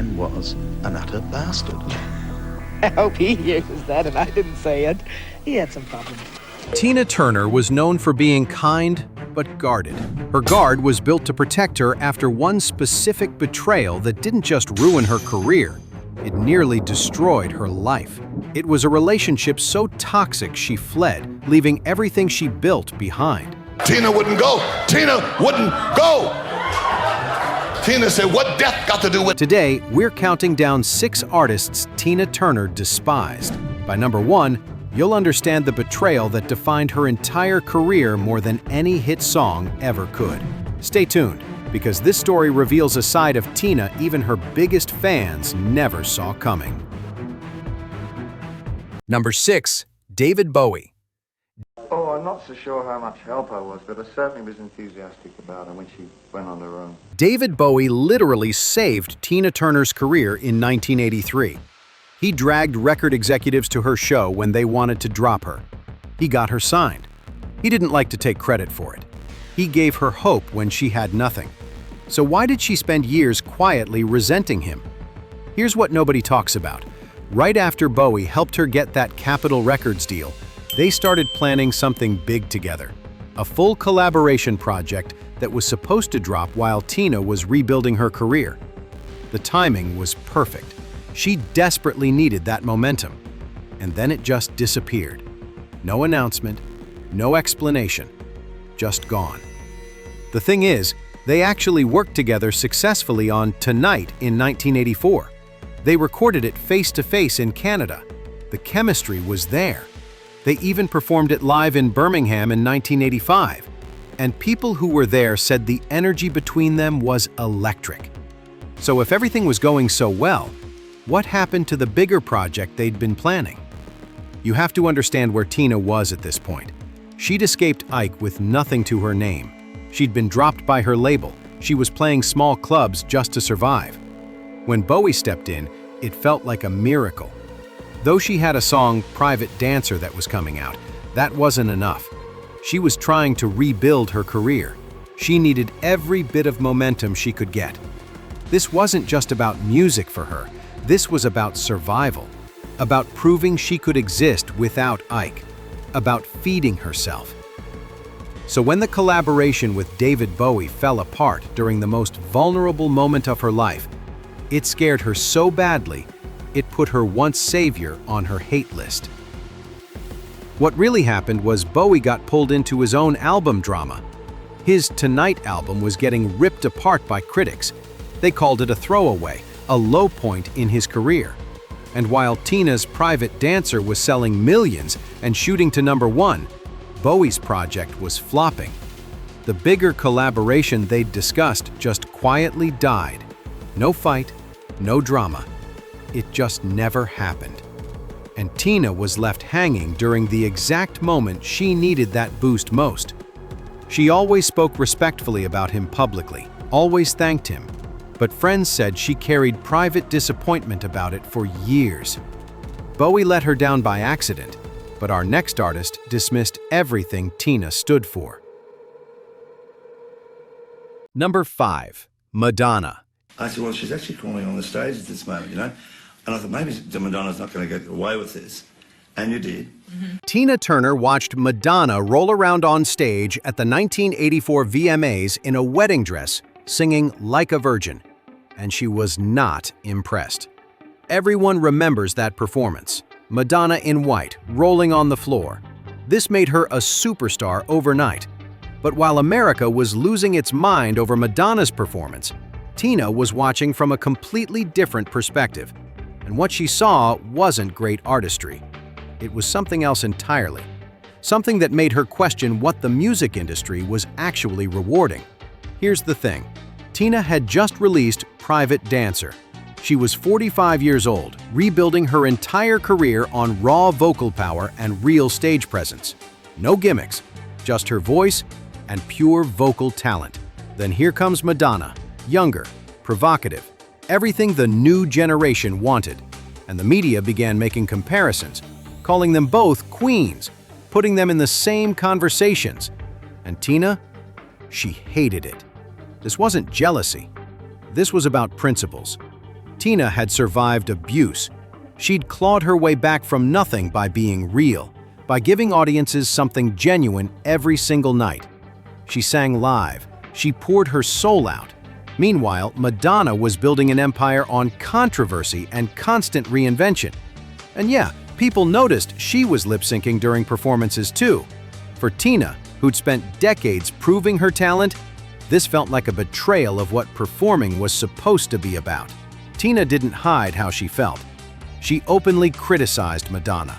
man was an utter bastard. I hope he hears that and I didn't say it. He had some problems. Tina Turner was known for being kind but guarded. Her guard was built to protect her after one specific betrayal that didn't just ruin her career, it nearly destroyed her life. It was a relationship so toxic she fled, leaving everything she built behind. Tina wouldn't go. Tina wouldn't go. Tina said, what death got to do with... Today, we're counting down 6 artists Tina Turner despised. By number 1, you'll understand the betrayal that defined her entire career more than any hit song ever could. Stay tuned, because this story reveals a side of Tina even her biggest fans never saw coming. Number 6. David Bowie. Oh, I'm not so sure how much help I was, but I certainly was enthusiastic about her when she went on her own. David Bowie literally saved Tina Turner's career in 1983. He dragged record executives to her show when they wanted to drop her. He got her signed. He didn't like to take credit for it. He gave her hope when she had nothing. So why did she spend years quietly resenting him? Here's what nobody talks about. Right after Bowie helped her get that Capitol Records deal, they started planning something big together. A full collaboration project that was supposed to drop while Tina was rebuilding her career. The timing was perfect. She desperately needed that momentum. And then it just disappeared. No announcement, no explanation, just gone. The thing is, they actually worked together successfully on Tonight in 1984. They recorded it face-to-face in Canada. The chemistry was there. They even performed it live in Birmingham in 1985. And people who were there said the energy between them was electric. So if everything was going so well, what happened to the bigger project they'd been planning? You have to understand where Tina was at this point. She'd escaped Ike with nothing to her name. She'd been dropped by her label. She was playing small clubs just to survive. When Bowie stepped in, it felt like a miracle. Though she had a song, Private Dancer, that was coming out, that wasn't enough. She was trying to rebuild her career. She needed every bit of momentum she could get. This wasn't just about music for her. This was about survival, about proving she could exist without Ike, about feeding herself. So when the collaboration with David Bowie fell apart during the most vulnerable moment of her life, it scared her so badly, it put her once savior on her hate list. What really happened was Bowie got pulled into his own album drama. His Tonight album was getting ripped apart by critics. They called it a throwaway, a low point in his career. And while Tina's Private Dancer was selling millions and shooting to number 1, Bowie's project was flopping. The bigger collaboration they'd discussed just quietly died. No fight, no drama. It just never happened. And Tina was left hanging during the exact moment she needed that boost most. She always spoke respectfully about him publicly, always thanked him, but friends said she carried private disappointment about it for years. Bowie let her down by accident, but our next artist dismissed everything Tina stood for. Number 5. Madonna. I said, well, she's actually crawling on the stage at this moment, you know? And I thought, maybe Madonna's not going to get away with this. And you did. Tina Turner watched Madonna roll around on stage at the 1984 VMAs in a wedding dress, singing Like a Virgin, and she was not impressed. Everyone remembers that performance. Madonna in white, rolling on the floor. This made her a superstar overnight. But while America was losing its mind over Madonna's performance, Tina was watching from a completely different perspective. And what she saw wasn't great artistry. It was something else entirely. Something that made her question what the music industry was actually rewarding. Here's the thing. Tina had just released Private Dancer. She was 45 years old, rebuilding her entire career on raw vocal power and real stage presence. No gimmicks, just her voice and pure vocal talent. Then here comes Madonna, younger, provocative, everything the new generation wanted. And the media began making comparisons, calling them both queens, putting them in the same conversations. And Tina, she hated it. This wasn't jealousy. This was about principles. Tina had survived abuse. She'd clawed her way back from nothing by being real, by giving audiences something genuine every single night. She sang live. She poured her soul out. Meanwhile, Madonna was building an empire on controversy and constant reinvention. And yeah, people noticed she was lip-syncing during performances too. For Tina, who'd spent decades proving her talent, this felt like a betrayal of what performing was supposed to be about. Tina didn't hide how she felt. She openly criticized Madonna.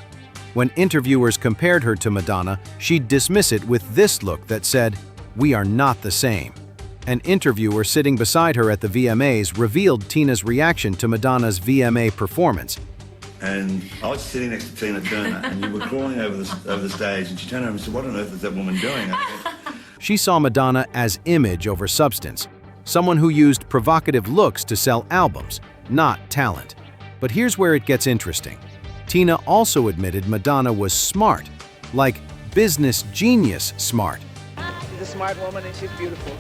When interviewers compared her to Madonna, she'd dismiss it with this look that said, "We are not the same." An interviewer sitting beside her at the VMAs revealed Tina's reaction to Madonna's VMA performance. And I was sitting next to Tina Turner, and you were crawling over the stage, and she turned around and said, "What on earth is that woman doing?" She saw Madonna as image over substance, someone who used provocative looks to sell albums, not talent. But here's where it gets interesting. Tina also admitted Madonna was smart, like business genius smart. She's a smart woman and she's beautiful.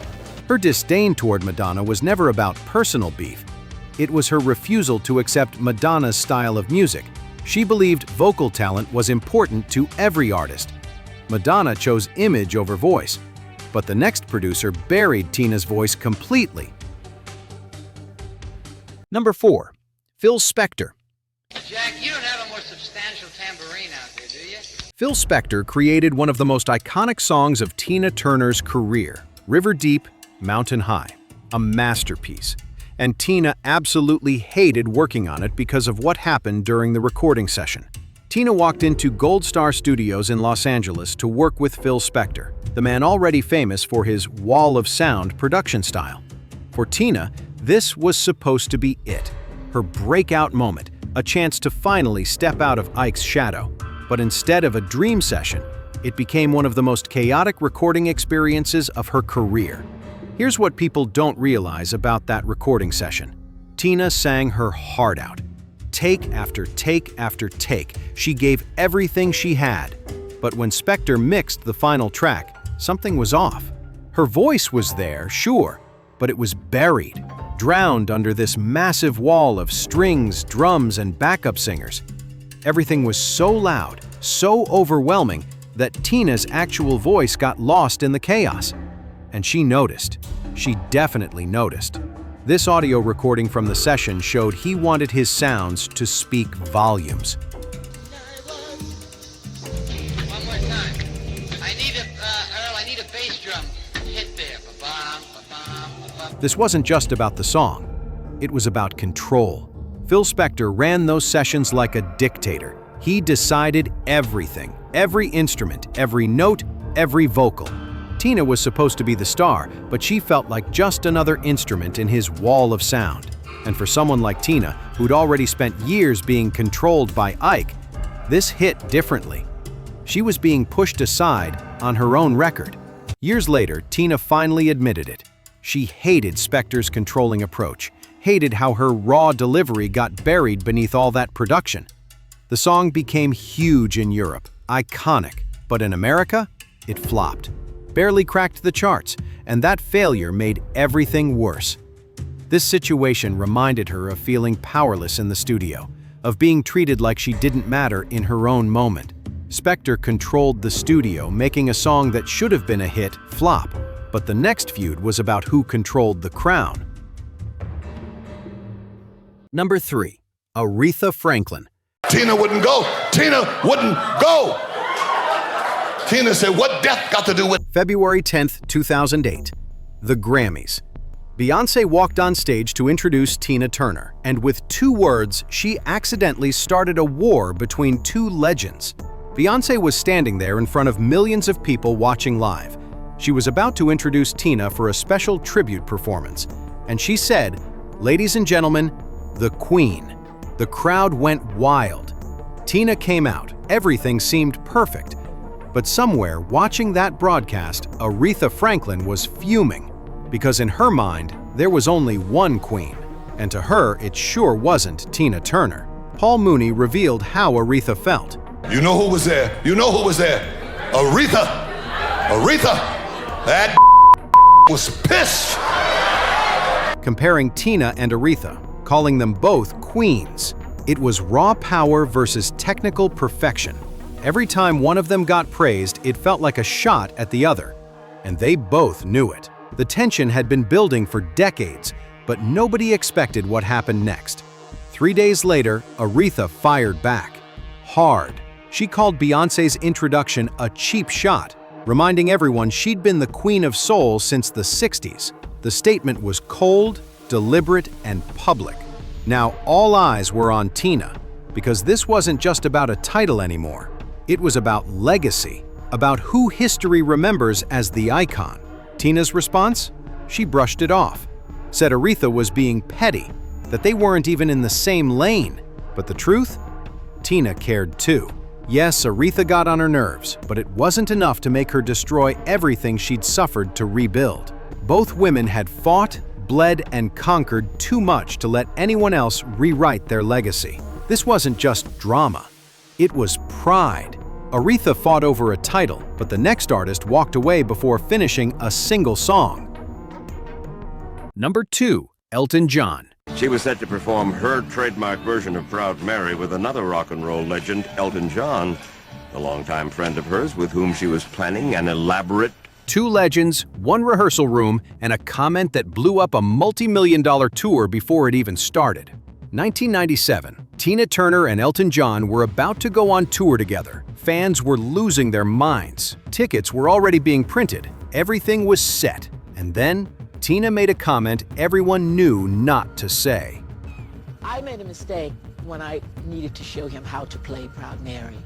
Her disdain toward Madonna was never about personal beef. It was her refusal to accept Madonna's style of music. She believed vocal talent was important to every artist. Madonna chose image over voice, but the next producer buried Tina's voice completely. Number 4. Phil Spector. Jack, you don't have a more substantial tambourine out there, do you? Phil Spector created one of the most iconic songs of Tina Turner's career, River Deep, Mountain High, a masterpiece. And Tina absolutely hated working on it because of what happened during the recording session. Tina walked into Gold Star Studios in Los Angeles to work with Phil Spector, the man already famous for his wall of sound production style. For Tina, this was supposed to be it, her breakout moment, a chance to finally step out of Ike's shadow. But instead of a dream session, it became one of the most chaotic recording experiences of her career. Here's what people don't realize about that recording session. Tina sang her heart out. Take after take after take, she gave everything she had. But when Spector mixed the final track, something was off. Her voice was there, sure, but it was buried, drowned under this massive wall of strings, drums, and backup singers. Everything was so loud, so overwhelming, that Tina's actual voice got lost in the chaos. And she noticed. She definitely noticed. This audio recording from the session showed he wanted his sounds to speak volumes. One more time. Earl, I need a bass drum hit there. Ba-bum, ba-bum, ba-bum. This wasn't just about the song. It was about control. Phil Spector ran those sessions like a dictator. He decided everything, every instrument, every note, every vocal. Tina was supposed to be the star, but she felt like just another instrument in his wall of sound. And for someone like Tina, who'd already spent years being controlled by Ike, this hit differently. She was being pushed aside on her own record. Years later, Tina finally admitted it. She hated Spector's controlling approach, hated how her raw delivery got buried beneath all that production. The song became huge in Europe, iconic, but in America, it flopped. Barely cracked the charts, and that failure made everything worse. This situation reminded her of feeling powerless in the studio, of being treated like she didn't matter in her own moment. Spector controlled the studio, making a song that should have been a hit flop, but the next feud was about who controlled the crown. Number 3. Aretha Franklin. Tina wouldn't go. Tina wouldn't go. Tina said, "What death got to do with?" February 10th, 2008. The Grammys. Beyoncé walked on stage to introduce Tina Turner, and with 2 words, she accidentally started a war between 2 legends. Beyoncé was standing there in front of millions of people watching live. She was about to introduce Tina for a special tribute performance, and she said, "Ladies and gentlemen, the Queen." The crowd went wild. Tina came out. Everything seemed perfect. But somewhere watching that broadcast, Aretha Franklin was fuming, because in her mind, there was only one queen, and to her, it sure wasn't Tina Turner. Paul Mooney revealed how Aretha felt. You know who was there? You know who was there? Aretha. Aretha. That was pissed. Comparing Tina and Aretha, calling them both queens. It was raw power versus technical perfection. Every time one of them got praised, it felt like a shot at the other. And they both knew it. The tension had been building for decades, but nobody expected what happened next. 3 days later, Aretha fired back. Hard. She called Beyoncé's introduction a cheap shot, reminding everyone she'd been the queen of soul since the 60s. The statement was cold, deliberate, and public. Now all eyes were on Tina, because this wasn't just about a title anymore. It was about legacy, about who history remembers as the icon. Tina's response? She brushed it off, said Aretha was being petty, that they weren't even in the same lane. But the truth? Tina cared too. Yes, Aretha got on her nerves, but it wasn't enough to make her destroy everything she'd suffered to rebuild. Both women had fought, bled, and conquered too much to let anyone else rewrite their legacy. This wasn't just drama. It was pride. Aretha fought over a title, but the next artist walked away before finishing a single song. Number 2. Elton John. She was set to perform her trademark version of Proud Mary with another rock and roll legend, Elton John, a longtime friend of hers with whom she was planning an elaborate... 2 legends, 1 rehearsal room, and a comment that blew up a multi-million-dollar tour before it even started. 1997, Tina Turner and Elton John were about to go on tour together. Fans were losing their minds. Tickets were already being printed. Everything was set. And then, Tina made a comment everyone knew not to say. I made a mistake when I needed to show him how to play Proud Mary.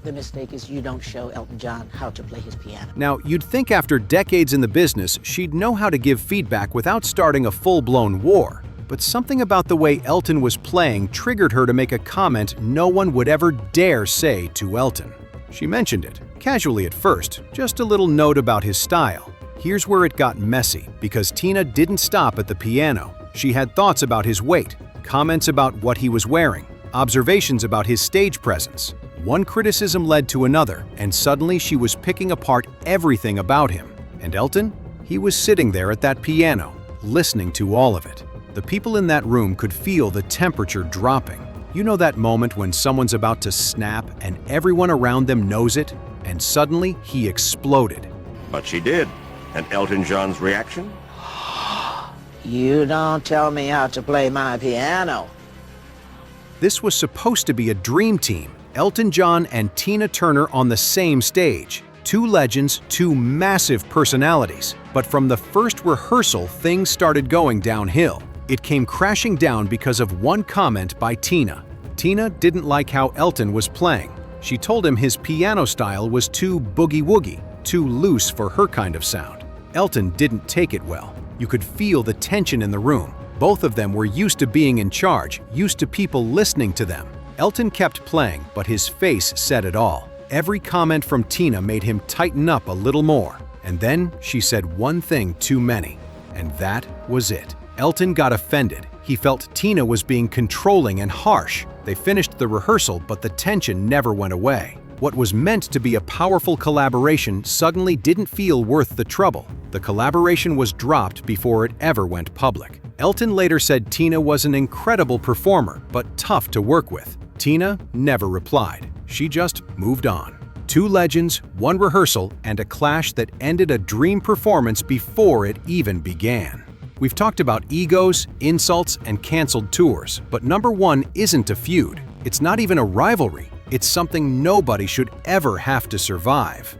The mistake is you don't show Elton John how to play his piano. Now, you'd think after decades in the business, she'd know how to give feedback without starting a full-blown war. But something about the way Elton was playing triggered her to make a comment no one would ever dare say to Elton. She mentioned it, casually at first, just a little note about his style. Here's where it got messy, because Tina didn't stop at the piano. She had thoughts about his weight, comments about what he was wearing, observations about his stage presence. One criticism led to another, and suddenly she was picking apart everything about him. And Elton? He was sitting there at that piano, listening to all of it. The people in that room could feel the temperature dropping. You know that moment when someone's about to snap and everyone around them knows it? And suddenly, he exploded. But she did. And Elton John's reaction? You don't tell me how to play my piano. This was supposed to be a dream team. Elton John and Tina Turner on the same stage. 2 legends, 2 massive personalities. But from the first rehearsal, things started going downhill. It came crashing down because of one comment by Tina. Tina didn't like how Elton was playing. She told him his piano style was too boogie-woogie, too loose for her kind of sound. Elton didn't take it well. You could feel the tension in the room. Both of them were used to being in charge, used to people listening to them. Elton kept playing, but his face said it all. Every comment from Tina made him tighten up a little more. And then she said one thing too many. And that was it. Elton got offended. He felt Tina was being controlling and harsh. They finished the rehearsal, but the tension never went away. What was meant to be a powerful collaboration suddenly didn't feel worth the trouble. The collaboration was dropped before it ever went public. Elton later said Tina was an incredible performer, but tough to work with. Tina never replied. She just moved on. 2 legends, 1 rehearsal, and a clash that ended a dream performance before it even began. We've talked about egos, insults, and canceled tours, but number 1 isn't a feud. It's not even a rivalry. It's something nobody should ever have to survive.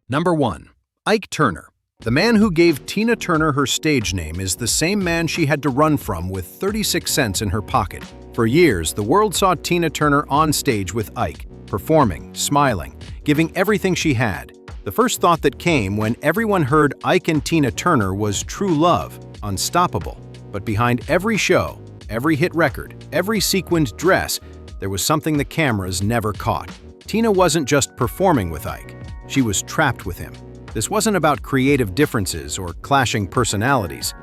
Number 1. Ike Turner. The man who gave Tina Turner her stage name is the same man she had to run from with 36 cents in her pocket. For years, the world saw Tina Turner on stage with Ike, performing, smiling, giving everything she had. The first thought that came when everyone heard Ike and Tina Turner was true love, unstoppable. But behind every show, every hit record, every sequined dress, there was something the cameras never caught. Tina wasn't just performing with Ike. She was trapped with him. This wasn't about creative differences or clashing personalities.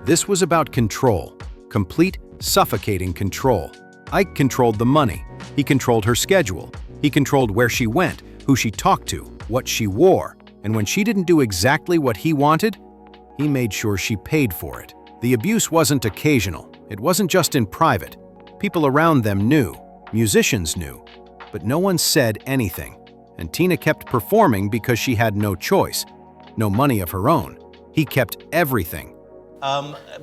This was about control. Complete, suffocating control. Ike controlled the money. He controlled her schedule. He controlled where she went, who she talked to, what she wore. And when she didn't do exactly what he wanted, he made sure she paid for it. The abuse wasn't occasional. It wasn't just in private. People around them knew. Musicians knew. But no one said anything. And Tina kept performing because she had no choice. No money of her own. He kept everything.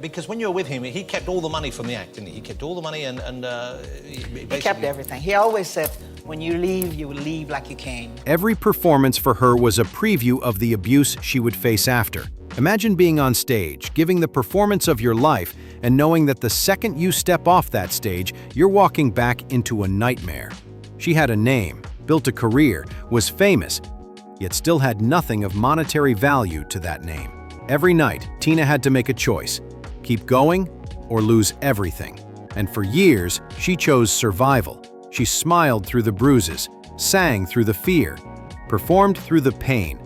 Because when you were with him, he kept all the money from the act, didn't he? He kept all the money and He kept everything. He always said, when you leave, you will leave like you came. Every performance for her was a preview of the abuse she would face after. Imagine being on stage, giving the performance of your life, and knowing that the second you step off that stage, you're walking back into a nightmare. She had a name, built a career, was famous, yet still had nothing of monetary value to that name. Every night, Tina had to make a choice: keep going or lose everything. And for years, she chose survival. She smiled through the bruises, sang through the fear, performed through the pain,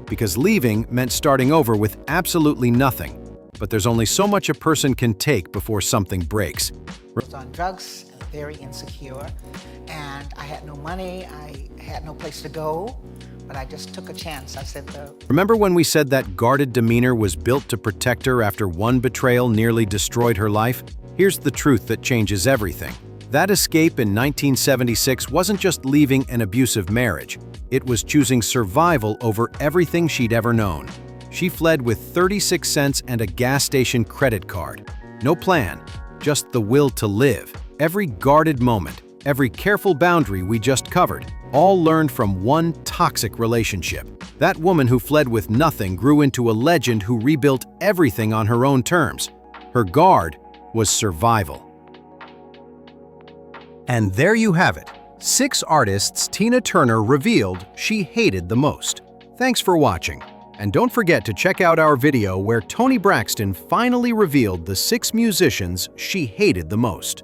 because leaving meant starting over with absolutely nothing. But there's only so much a person can take before something breaks. I was on drugs, very insecure, and I had no money, I had no place to go, but I just took a chance. I said, Remember when we said that guarded demeanor was built to protect her after one betrayal nearly destroyed her life? Here's the truth that changes everything. That escape in 1976 wasn't just leaving an abusive marriage. It was choosing survival over everything she'd ever known. She fled with 36 cents and a gas station credit card. No plan, just the will to live. Every guarded moment, every careful boundary we just covered, all learned from one toxic relationship. That woman who fled with nothing grew into a legend who rebuilt everything on her own terms. Her guard was survival. And there you have it. 6 artists Tina Turner revealed she hated the most. Thanks for watching. And don't forget to check out our video where Toni Braxton finally revealed the 6 musicians she hated the most.